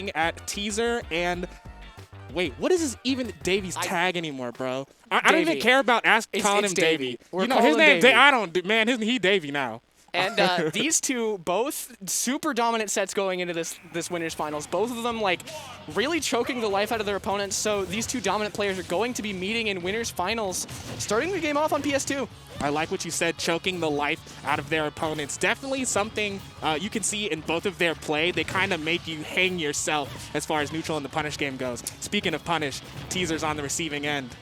looking at Teaser and... Wait, what is this even Davy's tag anymore, bro? I don't even care about calling him Davy. We're you know, calling his name, Davy. I don't, man, he Davy now. And these two, both super dominant sets going into this winners finals. Both of them like really choking the life out of their opponents. So these two dominant players are going to be meeting in winners finals, starting the game off on PS2. I like what you said, choking the life out of their opponents. Definitely something you can see in both of their play. They kind of make you hang yourself as far as neutral and the punish game goes. Speaking of punish, Teaser's on the receiving end.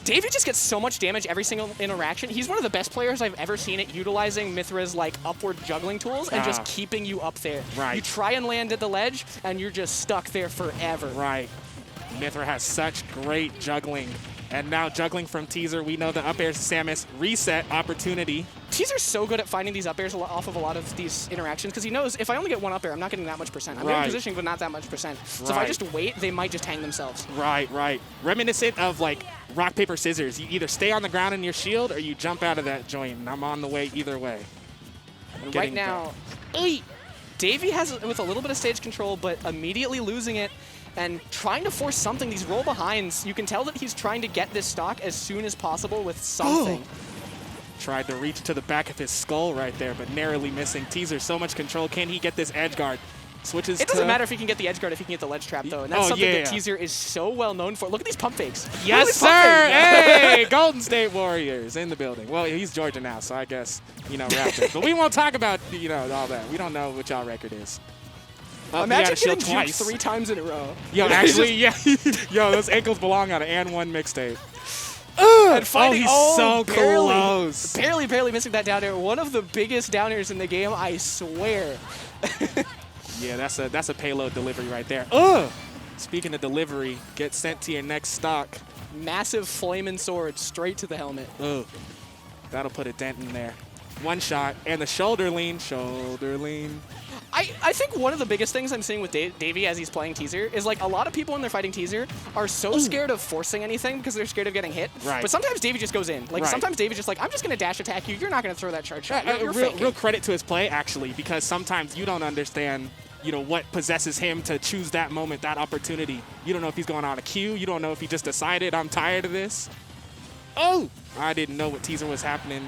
Davy just gets so much damage every single interaction. He's one of the best players I've ever seen at utilizing Mythra's like upward juggling tools and just keeping you up there. Right. You try and land at the ledge and you're just stuck there forever. Right. Mythra has such great juggling. And now juggling from Teaser, we know the up air Samus reset opportunity. Teaser's so good at finding these up airs off of a lot of these interactions because he knows if I only get one up air, I'm not getting that much percent. I'm getting positioning, but not that much percent. So if I just wait, they might just hang themselves. Right, right. Reminiscent of like rock, paper, scissors. You either stay on the ground in your shield or you jump out of that joint. And I'm on the way either way. And right now, Davy has with a little bit of stage control, but immediately losing it. And trying to force something, these roll behinds, you can tell that he's trying to get this stock as soon as possible with something. Tried to reach to the back of his skull right there, but narrowly missing. Teaser, so much control. Can he get this edge guard? Switches It doesn't matter if he can get the edge guard, if he can get the ledge trap, though. And that's something that Teaser is so well known for. Look at these pump fakes. Yes, sir! Hey, Golden State Warriors in the building. Well, he's Georgia now, so I guess, you know, Raptors. But we won't talk about, you know, all that. We don't know what y'all record is. Imagine getting juked 3 times in a row. Yo, actually, yeah. Yo, those ankles belong on an and one mixtape. And finding, he's so close. Barely missing that down air. One of the biggest downers in the game, I swear. Yeah, that's a payload delivery right there. Speaking of delivery, get sent to your next stock. Massive flaming sword straight to the helmet. That'll put a dent in there. One shot, and the shoulder lean. I think one of the biggest things I'm seeing with Davy as he's playing Teaser is like a lot of people when they're fighting Teaser are so scared of forcing anything because they're scared of getting hit. Right. But sometimes Davy just goes in. Like sometimes Davy's just like, I'm just going to dash attack you. You're not going to throw that charge shot. You're real credit to his play, actually, because sometimes you don't understand, you know, what possesses him to choose that moment, that opportunity. You don't know if he's going on a cue. You don't know if he just decided, I'm tired of this. I didn't know what Teaser was happening.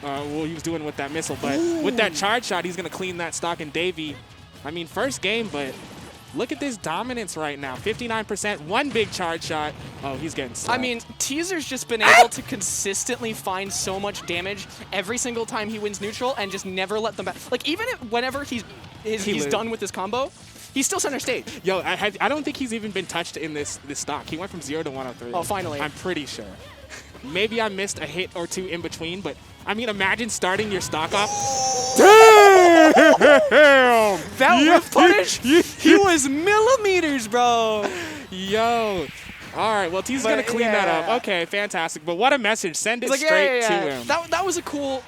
Well, he was doing with that missile, but with that charge shot, he's going to clean that stock. And Davy, I mean, first game, but look at this dominance right now. 59%, one big charge shot. Oh, he's getting slapped. I mean, Teaser's just been able to consistently find so much damage every single time he wins neutral and just never let them back. Like, even whenever he's done with this combo, he's still center stage. Yo, I don't think he's even been touched in this stock. He went from 0 to 103. Oh, finally. I'm pretty sure. Maybe I missed a hit or two in between, but I mean, imagine starting your stock off. Damn! That whiff punish, he was millimeters, bro. Yo. All right, well, T's gonna clean that up. Okay, fantastic. But what a message! Send it straight to him. That was a cool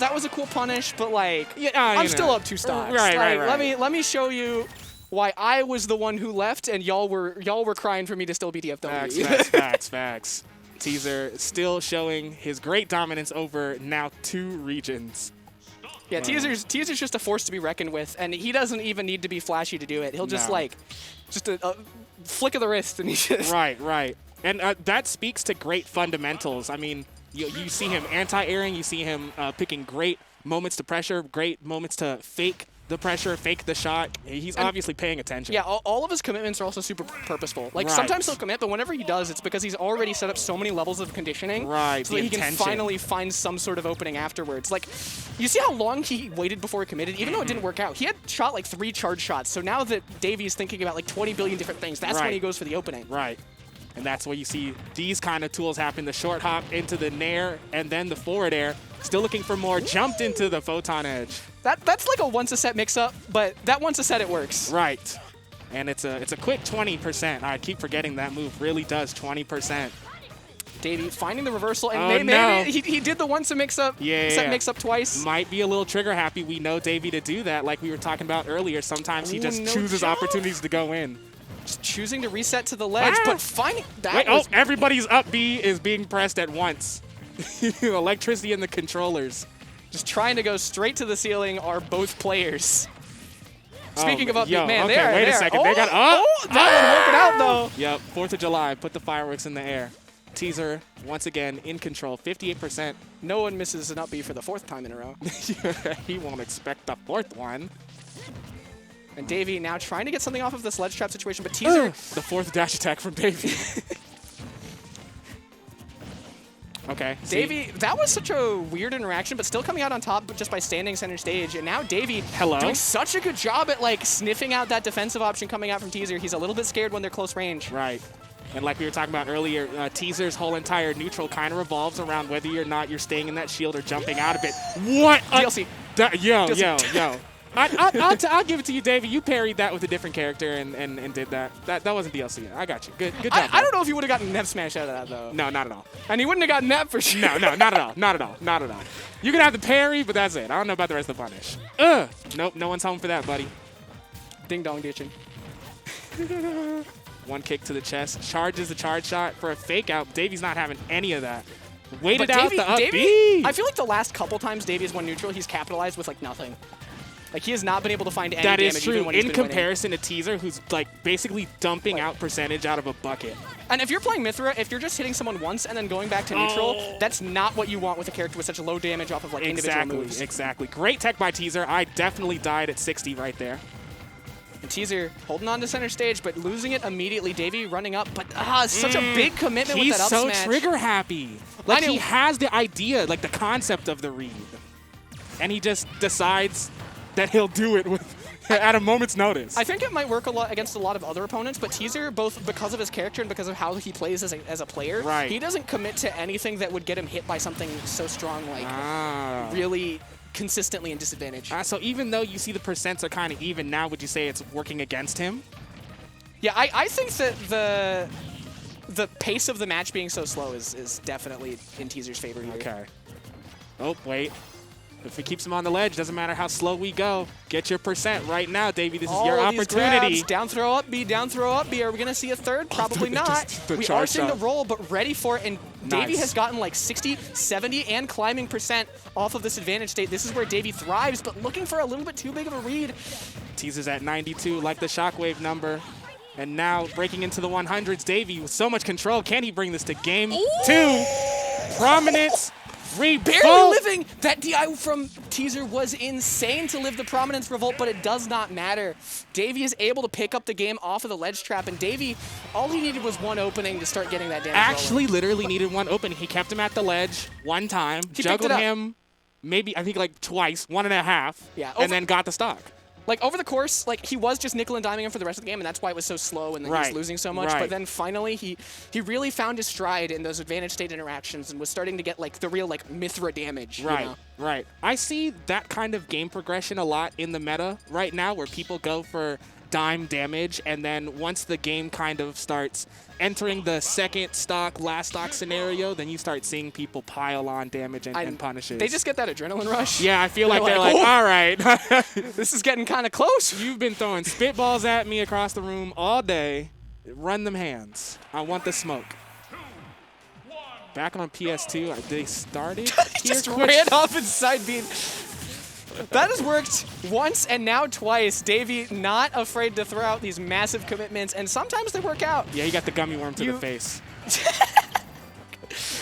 punish, but like, I'm still up 2 stocks. Right. Let me show you why I was the one who left, and y'all were crying for me to still be DFW. Facts. Teaser still showing his great dominance over now 2 regions. Yeah, Teaser's just a force to be reckoned with, and he doesn't even need to be flashy to do it. He'll just just a flick of the wrist, and he just right. And that speaks to great fundamentals. I mean, you see him anti-airing, you see him picking great moments to pressure, great moments to fake the pressure, fake the shot. He's obviously paying attention. Yeah, all of his commitments are also super purposeful. Like, sometimes he'll commit, but whenever he does, it's because he's already set up so many levels of conditioning so that he can finally find some sort of opening afterwards. Like, you see how long he waited before he committed? Even though it didn't work out, he had shot like 3 charge shots. So now that Davy is thinking about like 20 billion different things, that's when he goes for the opening. Right. And that's where you see these kind of tools happen. The short hop into the nair and then the forward air. Still looking for more. Jumped into the photon edge. That's like a once a set mix-up, but that once a set it works. Right. And it's a quick 20%. I keep forgetting that move really does 20%. Davy finding the reversal, and maybe he did the once a mix-up, set mix-up twice. Might be a little trigger happy. We know Davy to do that, like we were talking about earlier. Sometimes he just chooses opportunities to go in. Just choosing to reset to the ledge, but finding that. Everybody's up B is being pressed at once. Electricity in the controllers. Just trying to go straight to the ceiling are both players. Speaking of upbeat, man, okay, wait a second. Oh, they got that one working out, though. Yep, 4th of July, put the fireworks in the air. Teaser, once again, in control, 58%. No one misses an up B for the 4th time in a row. He won't expect the 4th one. And Davy now trying to get something off of this ledge trap situation, but Teaser... The 4th dash attack from Davy. Okay. Davy, that was such a weird interaction, but still coming out on top just by standing center stage. And now Davy doing such a good job at like sniffing out that defensive option coming out from Teaser. He's a little bit scared when they're close range. Right. And like we were talking about earlier, Teaser's whole entire neutral kind of revolves around whether or not you're staying in that shield or jumping out of it. What? DLC. Yo. I'll give it to you, Davey. You parried that with a different character and did that. That wasn't DLC. I got you. Good job. I don't know if you would have gotten Nep Smash out of that, though. No, not at all. And he wouldn't have gotten Nep for sure. No, not at all. Not at all. You can have the parry, but that's it. I don't know about the rest of the punish. Nope, no one's home for that, buddy. Ding dong ditching. One kick to the chest. Charges the charge shot for a fake out. Davy's not having any of that. Waited out the up B. I feel like the last couple times Davy has won neutral, he's capitalized with like nothing. Like, he has not been able to find any damage. That is true. Even when he's in been comparison to Teaser, who's like basically dumping out percentage out of a bucket. And if you're playing Mythra, if you're just hitting someone once and then going back to neutral, that's not what you want with a character with such low damage off of like individual moves. Exactly. Great tech by Teaser. I definitely died at 60 right there. And Teaser holding on to center stage, but losing it immediately. Davy running up, but such a big commitment with that up smash. He's so trigger happy. Like, he has the idea, like the concept of the read. And he just decides that he'll do it at a moment's notice. I think it might work a lot against a lot of other opponents, but Teaser, both because of his character and because of how he plays as a player, he doesn't commit to anything that would get him hit by something so strong, like really consistently in disadvantage. So even though you see the percents are kind of even now, would you say it's working against him? Yeah, I think that the pace of the match being so slow is definitely in Teaser's favor here. Okay. Oh, wait. If he keeps him on the ledge, doesn't matter how slow we go. Get your percent right now, Davey. This is your opportunity. Down throw up B, down throw up B. Are we going to see a third? Probably not. We are seeing the roll, but ready for it. And Davey has gotten like 60, 70, and climbing percent off of this advantage state. This is where Davey thrives, but looking for a little bit too big of a read. Teaser's at 92, like the Shockwave number. And now breaking into the 100s, Davey with so much control. Can he bring this to game 2? Prominence. Barely living. That DI from Teaser was insane to live the Prominence Revolt, but it does not matter. Davey is able to pick up the game off of the ledge trap, and Davey, all he needed was one opening to start getting that damage. Actually, literally needed one opening. He kept him at the ledge one time, juggled him maybe, I think, like twice, 1.5, and then got the stock. Like, over the course, like, he was just nickel and diming him for the rest of the game, and that's why it was so slow and then he was losing so much. But then finally, he really found his stride in those advantage state interactions and was starting to get, like, the real, like, Mythra damage. You know? Right. I see that kind of game progression a lot in the meta right now, where people go for dime damage, and then once the game kind of starts entering the second stock, last stock scenario, then you start seeing people pile on damage and punishes. They just get that adrenaline rush. Yeah, I feel like they're like, all right. This is getting kind of close. You've been throwing spitballs at me across the room all day. Run them hands. I want the smoke. Back on PS2, they started. He just ran off inside beam. That has worked once and now twice. Davey not afraid to throw out these massive commitments, and sometimes they work out. Yeah, he got the gummy worm to the face.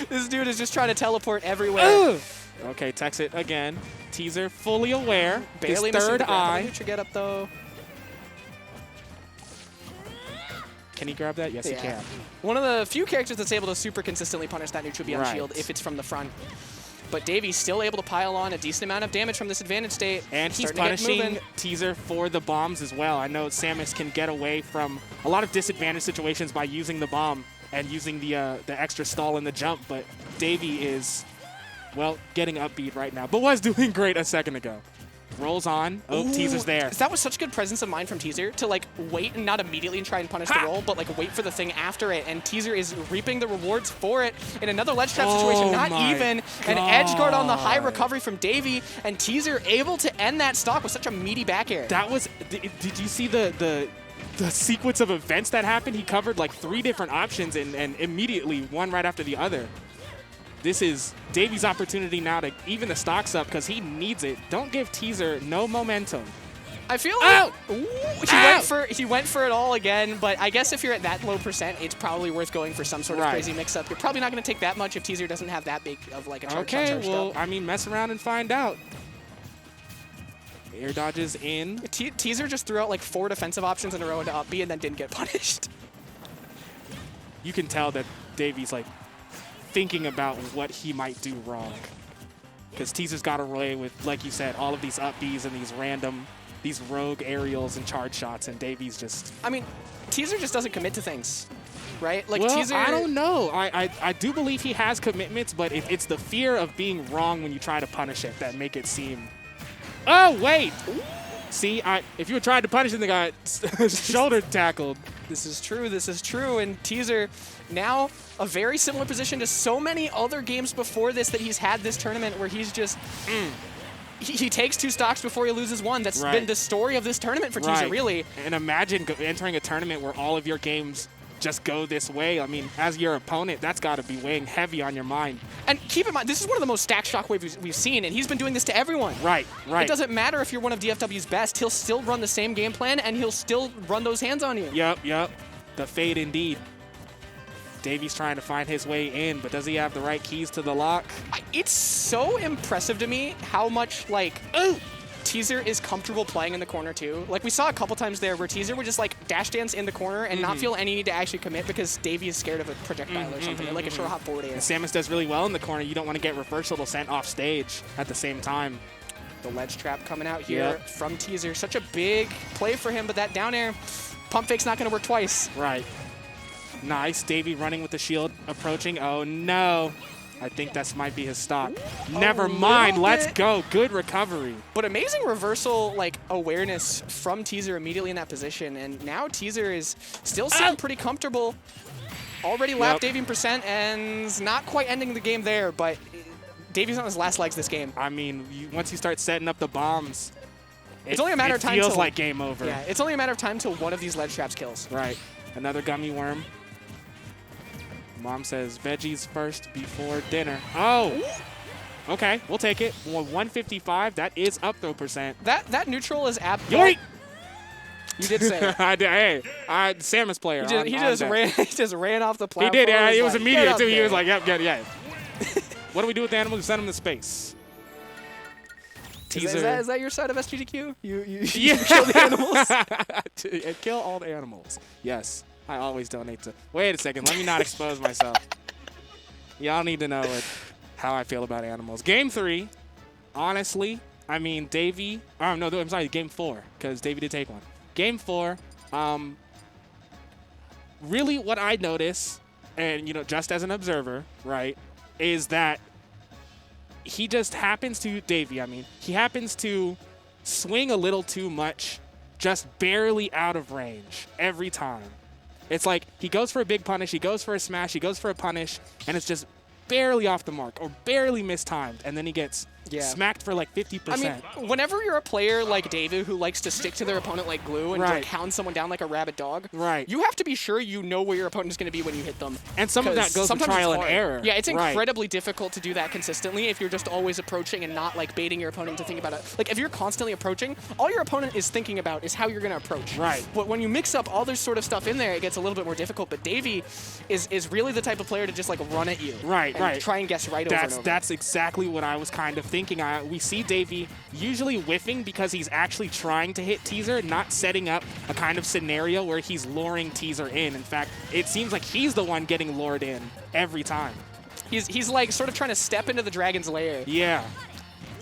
This dude is just trying to teleport everywhere. Okay, techs it again. Teaser fully aware. Barely his third eye. Neutral get up though. Can he grab that? Yes, he can. One of the few characters that's able to super consistently punish that neutral beyond shield if it's from the front. But Davy's still able to pile on a decent amount of damage from this advantage state. And he's punishing Teaser for the bombs as well. I know Samus can get away from a lot of disadvantage situations by using the bomb and using the extra stall in the jump, but Davy is, well, getting upbeat right now, but was doing great a second ago. Rolls on. Oh, ooh, Teaser's there. That was such good presence of mind from Teaser to like wait and not immediately try and punish the roll, but like wait for the thing after it. And Teaser is reaping the rewards for it in another ledge trap situation. Not even an edge guard on the high recovery from Davy, and Teaser able to end that stock with such a meaty back air. That was. Did you see the sequence of events that happened? He covered like 3 different options and immediately one right after the other. This is Davy's opportunity now to even the stocks up because he needs it. Don't give Teaser no momentum. I feel like he went for it all again, but I guess if you're at that low percent, it's probably worth going for some sort of crazy mix-up. You're probably not going to take that much if Teaser doesn't have that big of like a charge. Okay, well, I mean, mess around and find out. Air dodges in. Teaser just threw out like 4 defensive options in a row into up B and then didn't get punished. You can tell that Davy's like thinking about what he might do wrong. Because Teaser's got away with, like you said, all of these up Bs and these rogue aerials and charge shots, and Davy's just... I mean, Teaser just doesn't commit to things, right? Like well, Teaser... I don't know. I do believe he has commitments, but it's the fear of being wrong when you try to punish it that make it seem... Oh, wait! See, if you had tried to punish him, the guy shoulder tackled. This is true, and Teaser now a very similar position to so many other games before this that he's had this tournament where he's just... He takes 2 stocks before he loses 1. That's been the story of this tournament for Teaser, really. And imagine entering a tournament where all of your games just go this way. I mean, as your opponent, that's got to be weighing heavy on your mind. And keep in mind, this is one of the most stacked Shockwaves we've seen, and he's been doing this to everyone. Right. It doesn't matter if you're one of DFW's best. He'll still run the same game plan, and he'll still run those hands on you. Yep. The fade indeed. Davy's trying to find his way in, but does he have the right keys to the lock? It's so impressive to me how much, like, Teaser is comfortable playing in the corner, too. Like, we saw a couple times there where Teaser would just, like, dash dance in the corner and not feel any need to actually commit because Davy is scared of a projectile or something, like a short hop forward air. And Samus does really well in the corner. You don't want to get reversal sent off stage at the same time. The ledge trap coming out here from Teaser. Such a big play for him, but that down air, pump fake's not going to work twice. Right. Nice. Davy running with the shield, approaching. Oh, no. I think that might be his stock. Never mind. Let's go. Good recovery. But amazing reversal, like, awareness from Teaser immediately in that position. And now Teaser is still sitting pretty comfortable. Already lapped Davy in percent and is not quite ending the game there, but Davy's on his last legs this game. I mean, once you start setting up the bombs, it's only a matter of time. It feels like game over. Yeah, it's only a matter of time till one of these ledge traps kills. Right. Another gummy worm. Mom says veggies first before dinner. Oh! Okay, we'll take it. 155, that is up throw percent. That neutral is Yoink! You did say it. I did. Hey, Samus player. He just ran off the platform. He did, yeah. It was immediate, too. He was like, yep, yeah. What do we do with the animals? We send them to space. Teaser. Is that your side of SGDQ? You kill the animals? Kill all the animals. Yes. I always donate to... Wait a second. Let me not expose myself. Y'all need to know how I feel about animals. Game 3, honestly, I mean, Davy... Oh, no, I'm sorry. Game 4, because Davy did take one. Game 4, really what I notice, and, you know, just as an observer, right, is that he just happens to... Davy, I mean, he happens to swing a little too much, just barely out of range every time. It's like he goes for a big punish, he goes for a smash, he goes for a punish, and it's just barely off the mark or barely mistimed, and then he gets smacked for like 50%. I mean, whenever you're a player like Davy who likes to stick to their opponent like glue and like hound someone down like a rabid dog, you have to be sure you know where your opponent is going to be when you hit them. And some of that goes with trial and error. Yeah, it's incredibly difficult to do that consistently if you're just always approaching and not like baiting your opponent to think about it. Like if you're constantly approaching, all your opponent is thinking about is how you're going to approach. Right. But when you mix up all this sort of stuff in there, it gets a little bit more difficult. But Davy is really the type of player to just like run at you. And try and guess over and over. That's exactly what I was kind of thinking. We see Davy usually whiffing because he's actually trying to hit Teaser, not setting up a kind of scenario where he's luring Teaser in. In fact, it seems like he's the one getting lured in every time. He's like sort of trying to step into the dragon's lair. Yeah.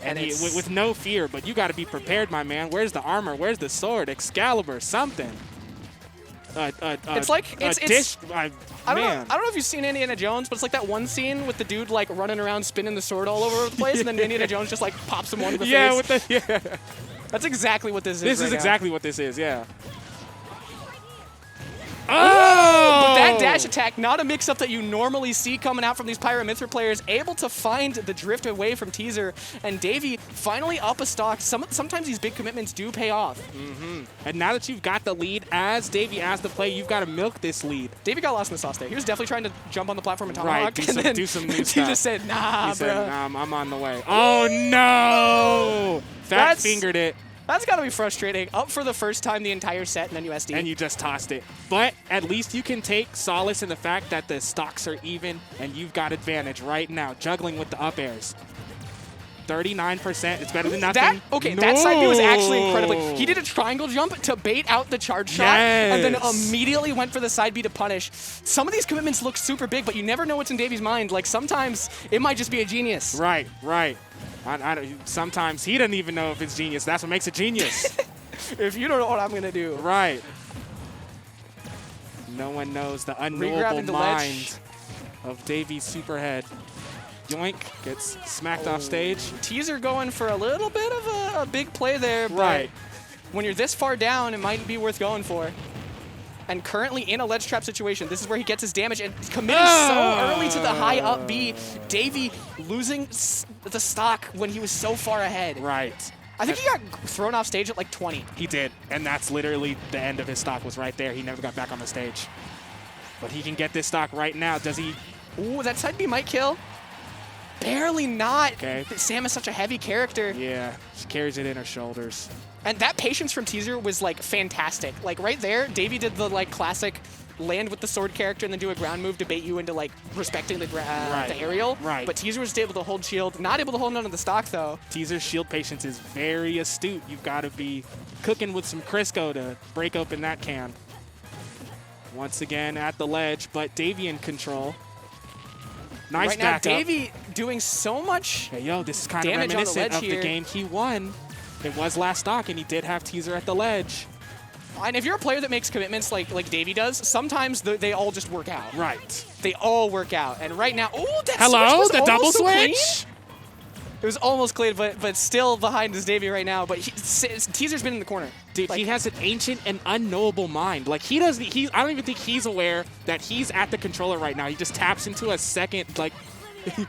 And with no fear, but you got to be prepared, my man. Where's the armor? Where's the sword? Excalibur, something. It's like it's dish. I don't know if you've seen Indiana Jones, but it's like that one scene with the dude like running around spinning the sword all over the place, and then Indiana Jones just like pops him one in the face. That's exactly what this is. This is exactly what this is. Yeah. Oh! But that dash attack, not a mix-up that you normally see coming out from these Pyra Mythra players, able to find the drift away from Teaser, and Davy finally up a stock. Sometimes these big commitments do pay off. And now that you've got the lead, as Davy as the play, you've got to milk this lead. Davy got lost in the sauce there. He was definitely trying to jump on the platform and tomahawk. Do some new stuff. He just said, nah, he said, nah, I'm on the way. Oh, no! Fat fingered it. That's got to be frustrating. Up for the first time the entire set, and then you SD. And you just tossed it. But at least you can take solace in the fact that the stocks are even, and you've got advantage right now, juggling with the up airs. 39%. It's better than nothing. That side B was actually incredibly. He did a triangle jump to bait out the charge shot, and then immediately went for the side B to punish. Some of these commitments look super big, but you never know what's in Davy's mind. Like, sometimes it might just be a genius. Right. Sometimes he doesn't even know if it's genius. That's what makes it genius. If you don't know what I'm going to do. Right. No one knows the unknowable mind of Davy's superhead. Yoink, gets smacked off stage. Teaser going for a little bit of a big play there, but when you're this far down, it might be worth going for. And currently in a ledge trap situation, this is where he gets his damage and committing so early to the high up B. Davy losing the stock when he was so far ahead. Right. I think he got thrown off stage at like 20. He did, and that's literally the end of his stock was right there. He never got back on the stage. But he can get this stock right now. Does he? Ooh, that side B might kill. Barely not. Okay. Sam is such a heavy character. Yeah, she carries it in her shoulders. And that patience from Teaser was like fantastic. Like right there, Davy did the like classic land with the sword character and then do a ground move to bait you into like respecting the aerial. Right. But Teaser was able to hold shield. Not able to hold none of the stock though. Teaser's shield patience is very astute. You've got to be cooking with some Crisco to break open that can. Once again at the ledge, but Davy in control. Nice right now, back Davy doing so much hey, yo, this is kind of reminiscent of the game he won. It was last stock, and he did have Teaser at the ledge. And if you're a player that makes commitments like Davy does, sometimes they all just work out. Right. They all work out. And right now, oh, that switch was the double so switch? Clean. It was almost clean, but still behind is Davy right now. But Teaser's been in the corner. Dude, he has an ancient and unknowable mind. Like I don't even think he's aware that he's at the controller right now. He just taps into a second like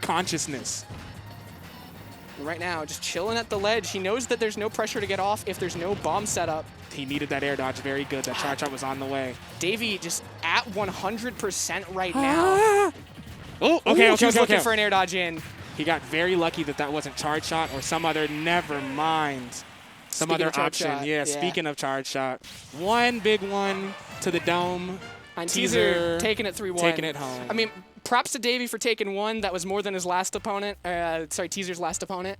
consciousness. Right now, just chilling at the ledge. He knows that there's no pressure to get off if there's no bomb setup. He needed that air dodge very good. That charge shot was on the way. Davy just at 100% right now. Oh, okay. He was looking for an air dodge in. He got very lucky that that wasn't charge shot or some other, never mind. Some other option. Yeah, speaking of charge shot. One big one to the dome. And Teaser taking it 3-1. Taking it home. I mean, props to Davy for taking one. That was more than his last opponent. Teaser's last opponent.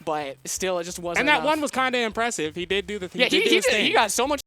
But still, it just wasn't And that enough. one was kind of impressive. He did do the thing. Yeah, he got so much